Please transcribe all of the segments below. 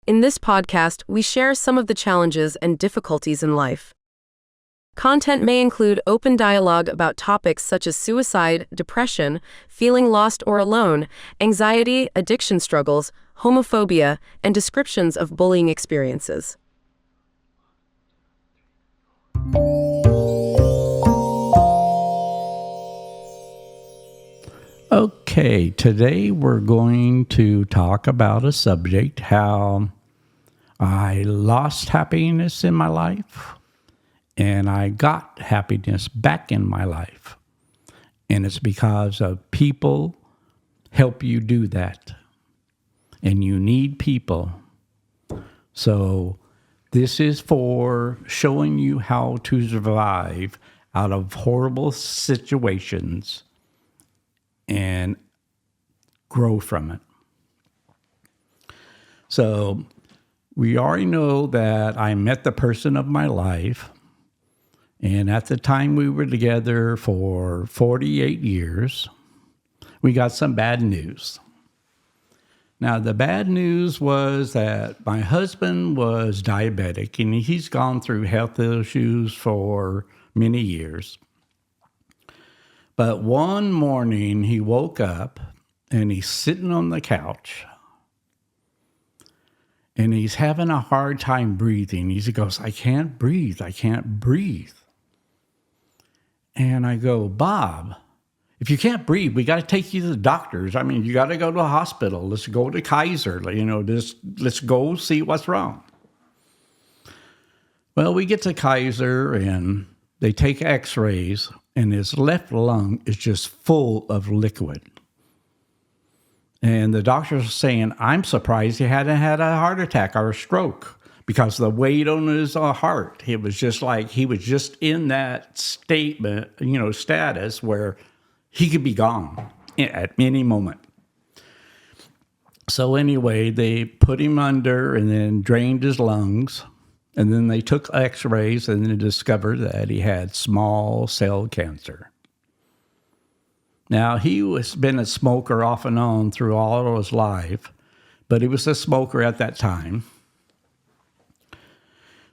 In this podcast, we share some of the challenges and difficulties in life. Content may include open dialogue about topics such as suicide, depression, feeling lost or alone, anxiety, addiction struggles, homophobia, and descriptions of bullying experiences. Okay, today we're going to talk about a subject, how I lost happiness in my life and I got happiness back in my life. And it's because of people help you do that. And you need people. So this is for showing you how to survive out of horrible situations and grow from it. So we already know that I met the person of my life. And at the time we were together for 48 years, we got some bad news. Now, the bad news was that my husband was diabetic and he's gone through health issues for many years. But one morning he woke up and he's sitting on the couch and he's having a hard time breathing. He goes, I can't breathe. And I go, Bob, if you can't breathe, we got to take you to the doctors. I mean, you got to go to a hospital. Let's go to Kaiser. Let's go see what's wrong. Well, we get to Kaiser and they take x-rays and his left lung is just full of liquid. And the doctors are saying, I'm surprised he hadn't had a heart attack or a stroke because the weight on his heart, it was just like he was just in that status where he could be gone at any moment. So anyway, they put him under and then drained his lungs. And then they took x-rays and they discovered that he had small cell cancer. Now, he has been a smoker off and on through all of his life, but he was a smoker at that time.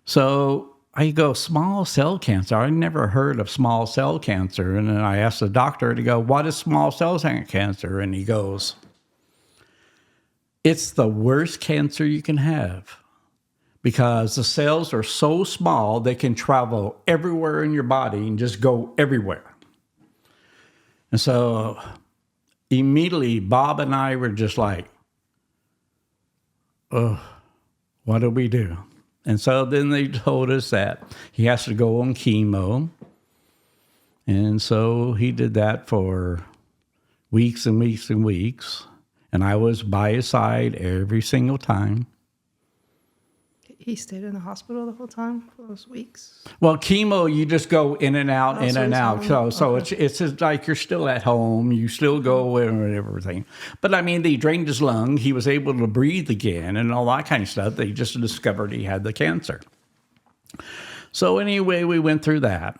So I go, small cell cancer? I never heard of small cell cancer. And then I asked the doctor to go, what is small cell cancer? And he goes, it's the worst cancer you can have. Because the cells are so small, they can travel everywhere in your body and just go everywhere. And so immediately, Bob and I were just like, oh, what do we do? And so then they told us that he has to go on chemo. And so he did that for weeks and weeks and weeks. And I was by his side every single time. He stayed in the hospital the whole time for those weeks? Well, chemo, you just go in and out, in and out. So it's just like you're still at home. You still go and everything. But, I mean, they drained his lung. He was able to breathe again and all that kind of stuff. They just discovered he had the cancer. So, anyway, we went through that.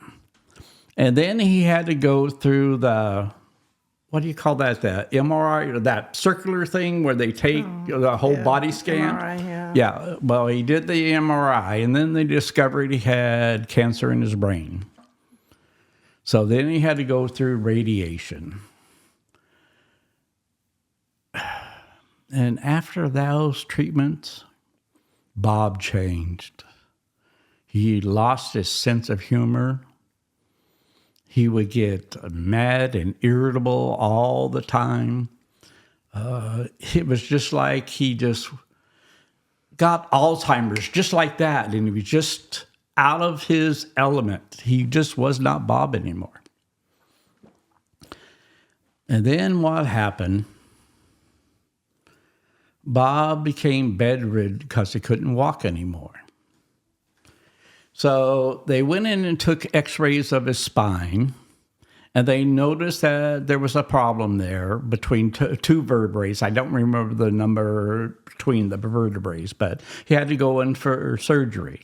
And then he had to go through the... What do you call that? The MRI, or that circular thing where they take the whole body scan? MRI, Yeah. Well, he did the MRI, and then they discovered he had cancer in his brain. So then he had to go through radiation. And after those treatments, Bob changed. He lost his sense of humor. He would get mad and irritable all the time. It was just like he just got Alzheimer's, just like that. And he was just out of his element. He just was not Bob anymore. And then what happened? Bob became bedridden because he couldn't walk anymore. So they went in and took x-rays of his spine, and they noticed that there was a problem there between two vertebrae. I don't remember the number between the vertebrae, but he had to go in for surgery.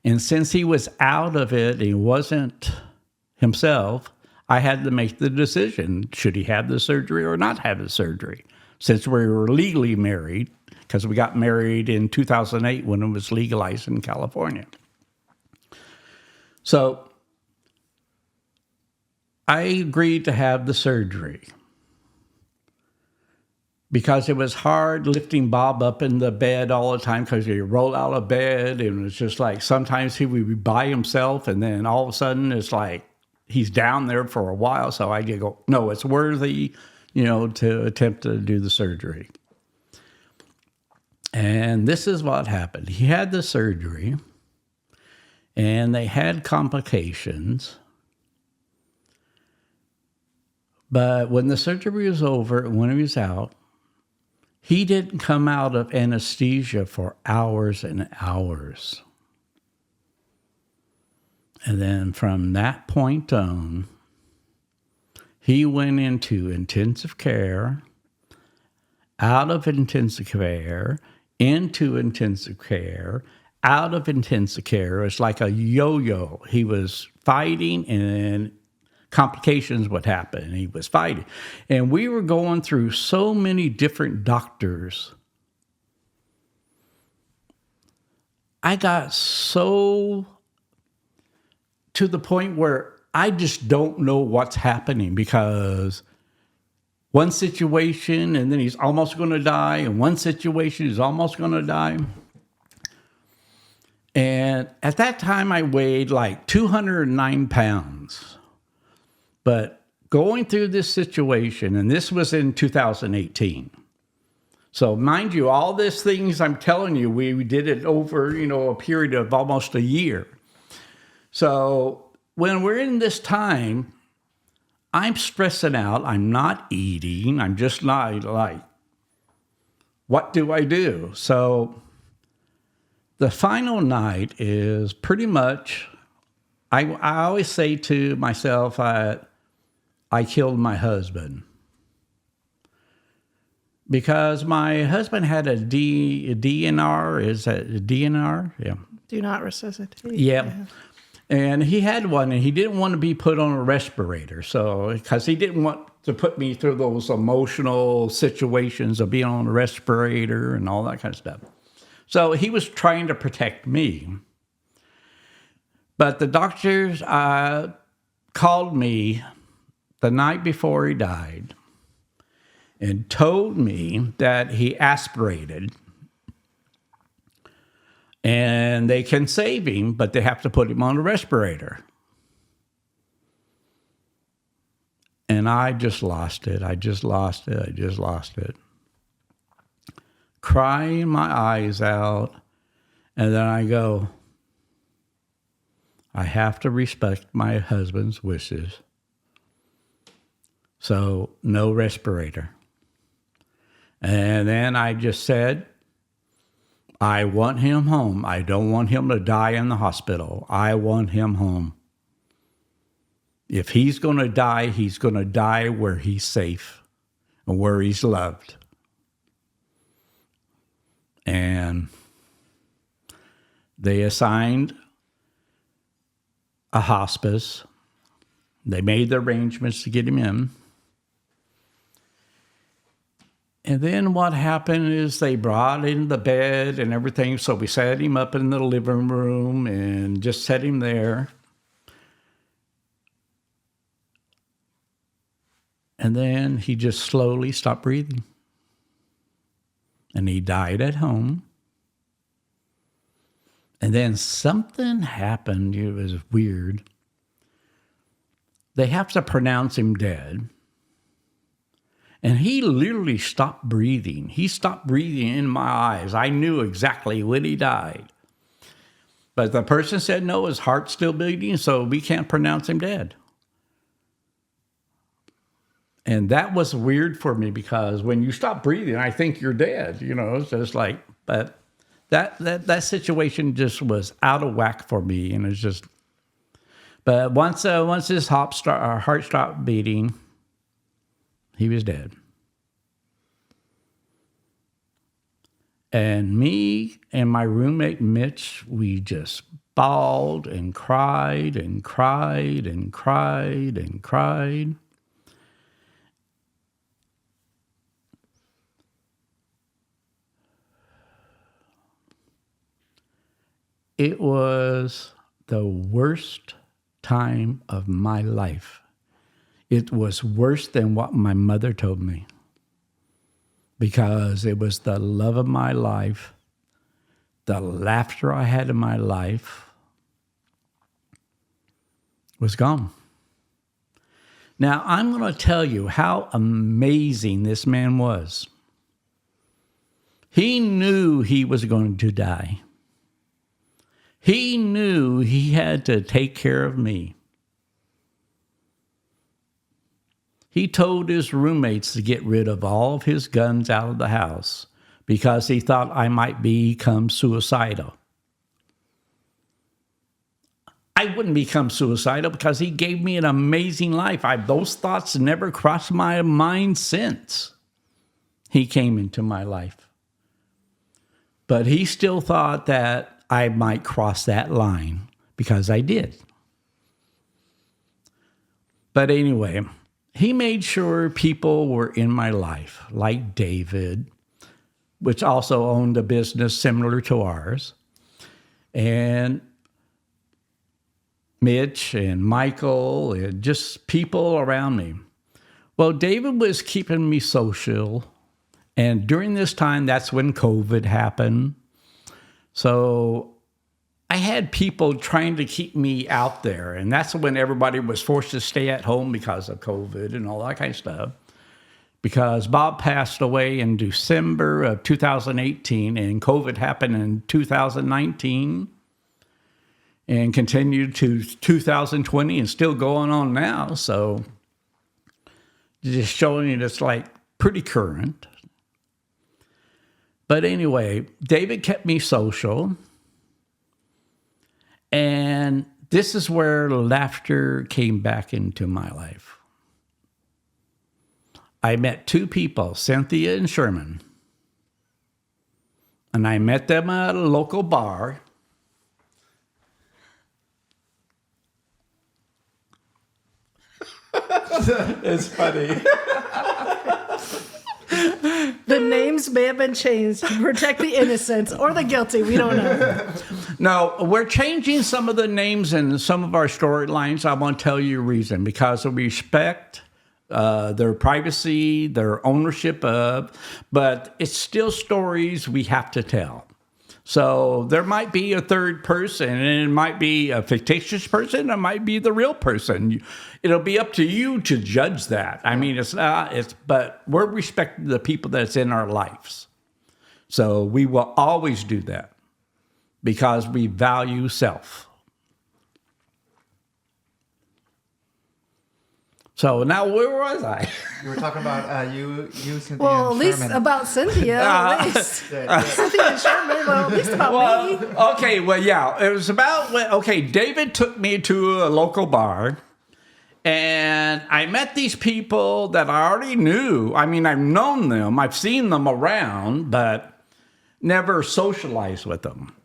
And since he was out of it, he wasn't himself, I had to make the decision, should he have the surgery or not have the surgery? since we were legally married, because we got married in 2008 when it was legalized in California. So I agreed to have the surgery because it was hard lifting Bob up in the bed all the time because he roll out of bed and it's just like sometimes he would be by himself and then all of a sudden it's like he's down there for a while. So I go, no, it's worthy, to attempt to do the surgery. And this is what happened. He had the surgery and they had complications. But when the surgery was over and when he was out, he didn't come out of anesthesia for hours and hours. And then from that point on, he went into intensive care, out of intensive care, into intensive care, out of intensive care. It's like a yo-yo. He was fighting and complications would happen. He was fighting. And we were going through so many different doctors. I got so to the point where I just don't know what's happening because one situation and then he's almost going to die, and one situation he's almost going to die. And at that time I weighed like 209 pounds. But going through this situation, and this was in 2018. So mind you, all these things I'm telling you, we did it over, a period of almost a year. So when we're in this time, I'm stressing out. I'm not eating. I'm just not like, what do I do? So the final night is pretty much, I always say to myself, I killed my husband because my husband had a DNR. Is that a DNR? Yeah. Do not resuscitate. Yeah. And he had one and he didn't want to be put on a respirator. So, because he didn't want to put me through those emotional situations of being on a respirator and all that kind of stuff. So he was trying to protect me. But the doctors called me the night before he died and told me that he aspirated and they can save him, but they have to put him on a respirator. And I just lost it. I just lost it. Crying my eyes out. And then I go, I have to respect my husband's wishes. So no respirator. And then I just said, I want him home. I don't want him to die in the hospital. I want him home. If he's going to die, he's going to die where he's safe and where he's loved. And they assigned a hospice. They made the arrangements to get him in. And then what happened is they brought in the bed and everything. So we set him up in the living room and just set him there. And then he just slowly stopped breathing. And he died at home. And then something happened. It was weird. They have to pronounce him dead. And he literally stopped breathing. He stopped breathing in my eyes. I knew exactly when he died. But the person said, no, his heart's still beating, so we can't pronounce him dead. And that was weird for me because when you stop breathing, I think you're dead. It's just like, but that situation just was out of whack for me. And it's just, but once his heart stopped beating, he was dead. And me and my roommate, Mitch, we just bawled and cried and cried and cried and cried. It was the worst time of my life. It was worse than what my mother told me because it was the love of my life, the laughter I had in my life was gone. Now, I'm going to tell you how amazing this man was. He knew he was going to die. He knew he had to take care of me. He told his roommates to get rid of all of his guns out of the house because he thought I might become suicidal. I wouldn't become suicidal because he gave me an amazing life. Those thoughts never crossed my mind since he came into my life. But he still thought that I might cross that line because I did. But anyway, he made sure people were in my life, like David, which also owned a business similar to ours, and Mitch and Michael and just people around me. Well, David was keeping me social. And during this time, that's when COVID happened. So I had people trying to keep me out there. And that's when everybody was forced to stay at home because of COVID and all that kind of stuff. Because Bob passed away in December of 2018 and COVID happened in 2019. And continued to 2020 and still going on now. So just showing you it's like pretty current. But anyway, David kept me social. And this is where laughter came back into my life. I met two people, Cynthia and Sherman. And I met them at a local bar. It's funny. The names may have been changed to protect the innocent or the guilty. We don't know. No, we're changing some of the names in some of our storylines. I want to tell you a reason. Because of respect, their privacy, their ownership of, but it's still stories we have to tell. So there might be a third person, and it might be a fictitious person, it might be the real person. It'll be up to you to judge that. I mean, but we're respecting the people that's in our lives. So we will always do that because we value self. So now where was I? You were talking about you, Cynthia, Well, and at least Sherman. about Cynthia. At least. Cynthia and Sherman. Well, at least about me. Okay, well, yeah. It was about, David took me to a local bar. And I met these people that I already knew. I mean, I've known them. I've seen them around, but never socialized with them.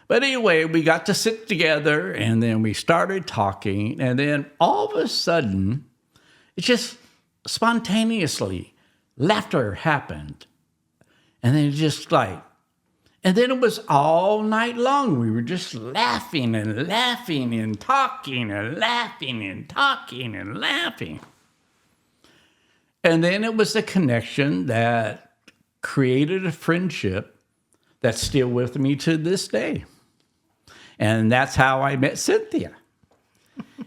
But anyway, we got to sit together, and then we started talking. And then all of a sudden, it just spontaneously, laughter happened. And then and then it was all night long. We were just laughing and laughing and talking and laughing and talking and laughing. And then it was a connection that created a friendship that's still with me to this day. And that's how I met Cynthia.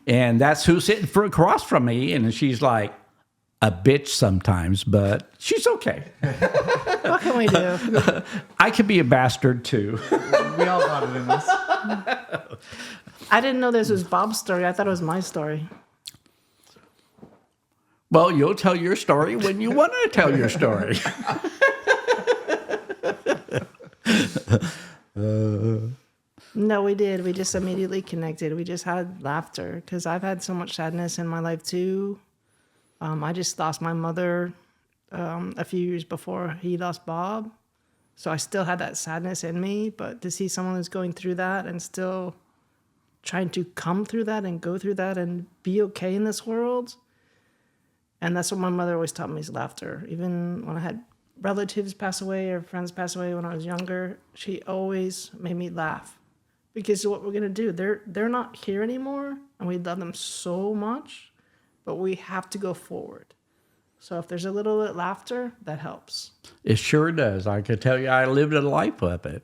And that's who's sitting across from me. And she's like a bitch sometimes, but she's okay. What can we do? I could be a bastard too. We all got it in this. I didn't know this was Bob's story. I thought it was my story. Well, you'll tell your story when you want to tell your story. No, we did. We just immediately connected. We just had laughter because I've had so much sadness in my life too. I just lost my mother a few years before he lost Bob. So I still had that sadness in me, but to see someone who's going through that and still trying to come through that and go through that and be okay in this world. And that's what my mother always taught me is laughter. Even when I had relatives pass away or friends pass away when I was younger, she always made me laugh because what we're gonna do, they're not here anymore, and we love them so much, but we have to go forward. So if there's a little bit of laughter, that helps. It sure does. I could tell you I lived a life of it.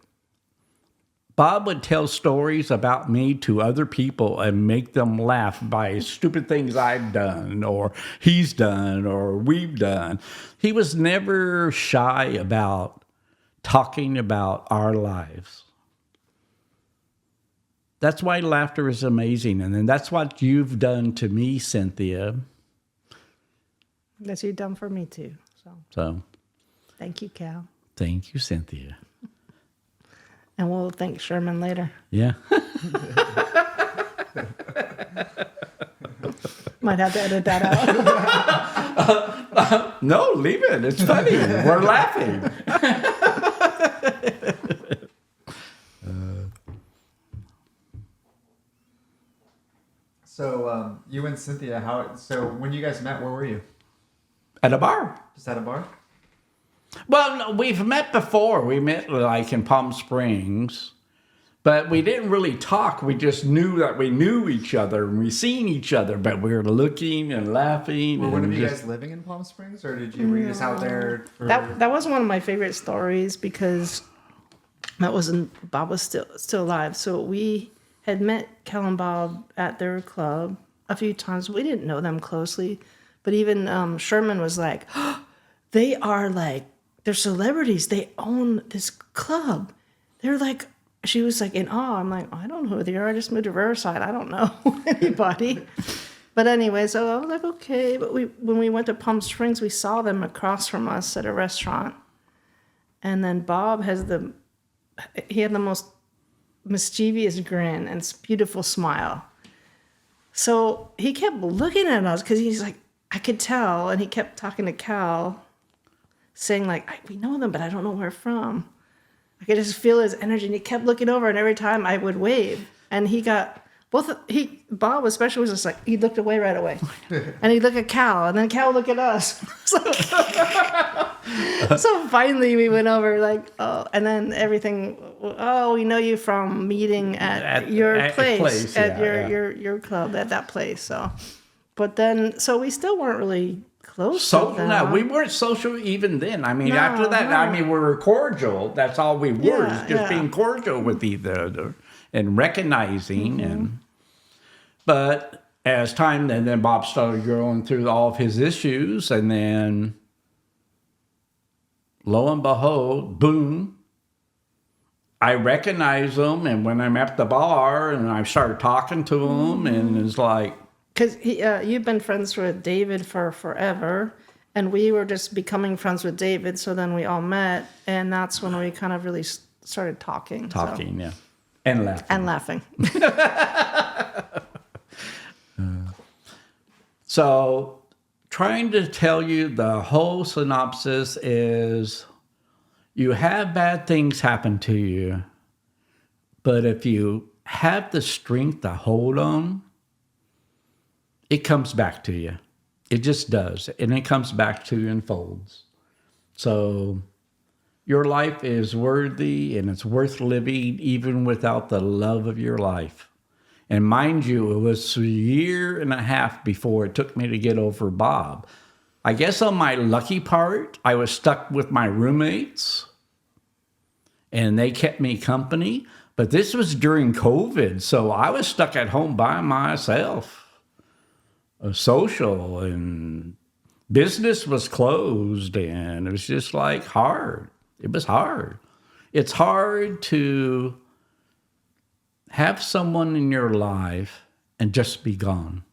Bob would tell stories about me to other people and make them laugh by stupid things I've done or he's done or we've done. He was never shy about talking about our lives. That's why laughter is amazing. And then that's what you've done to me, Cynthia. That's what you've done for me too. So Thank you, Cal. thank you, Cynthia. And we'll thank Sherman later. Yeah. Might have to edit that out. No, leave it. It's funny. We're laughing. So you and Cynthia, so when you guys met, where were you? At a bar. Just at a bar? Well, no, we've met before. We met like in Palm Springs, but we didn't really talk. We just knew that we knew each other and we seen each other, but we were looking and laughing. Well, and were you guys living in Palm Springs, or were you just out there? That was one of my favorite stories because Bob was still alive. So we had met Cal and Bob at their club a few times. We didn't know them closely, but even Sherman was like, oh, they're celebrities. They own this club. She was like in awe. I'm like, I don't know who they are. I just moved to Riverside. I don't know anybody. But anyway, so I was like, okay. But when we went to Palm Springs, we saw them across from us at a restaurant. And then Bob had the most mischievous grin and beautiful smile. So he kept looking at us because he's like, I could tell. And he kept talking to Cal, saying like, we know them, but I don't know where from. I could just feel his energy. And he kept looking over, and every time I would wave. And Bob especially was just like, he looked away right away. And he'd look at Cal, and then Cal would look at us. So finally we went over like, oh, and then everything, we know you from meeting at your place, your club, at that place. So, but then, so we still weren't really close to them. No, we weren't social even then. I mean, after that, we were cordial. That's all we were, being cordial with each other and recognizing. But as time, and then Bob started going through all of his issues, and then lo and behold, boom, I recognize him. And when I'm at the bar and I started talking to him, and it's like, because you've been friends with David for forever, and we were just becoming friends with David. So then we all met, and that's when we kind of really started talking. Yeah. And laughing. So trying to tell you the whole synopsis is you have bad things happen to you, but if you have the strength to hold on, it comes back to you. It just does. And it comes back to you in folds. So your life is worthy and it's worth living even without the love of your life. And mind you, it was a year and a half before it took me to get over Bob. I guess on my lucky part, I was stuck with my roommates and they kept me company. But this was during COVID, so I was stuck at home by myself. Social and business was closed, and it was just like hard. It was hard. It's hard to have someone in your life and just be gone.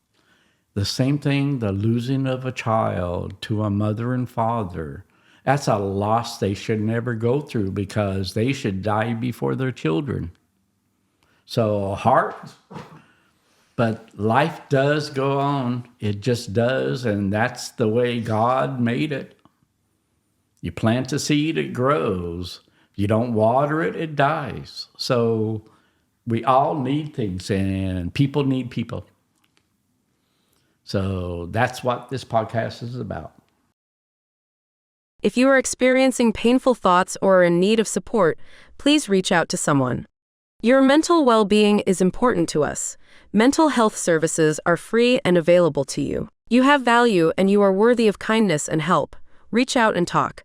The same thing, the losing of a child to a mother and father. That's a loss they should never go through because they should die before their children. So hard, but life does go on. It just does, and that's the way God made it. You plant a seed, it grows. If you don't water it, it dies. So we all need things, and people need people. So that's what this podcast is about. If you are experiencing painful thoughts or are in need of support, please reach out to someone. Your mental well-being is important to us. Mental health services are free and available to you. You have value and you are worthy of kindness and help. Reach out and talk.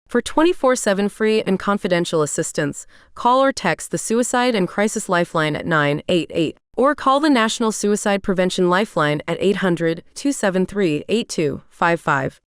For 24/7 free and confidential assistance, call or text the Suicide and Crisis Lifeline at 988, or call the National Suicide Prevention Lifeline at 800-273-8255.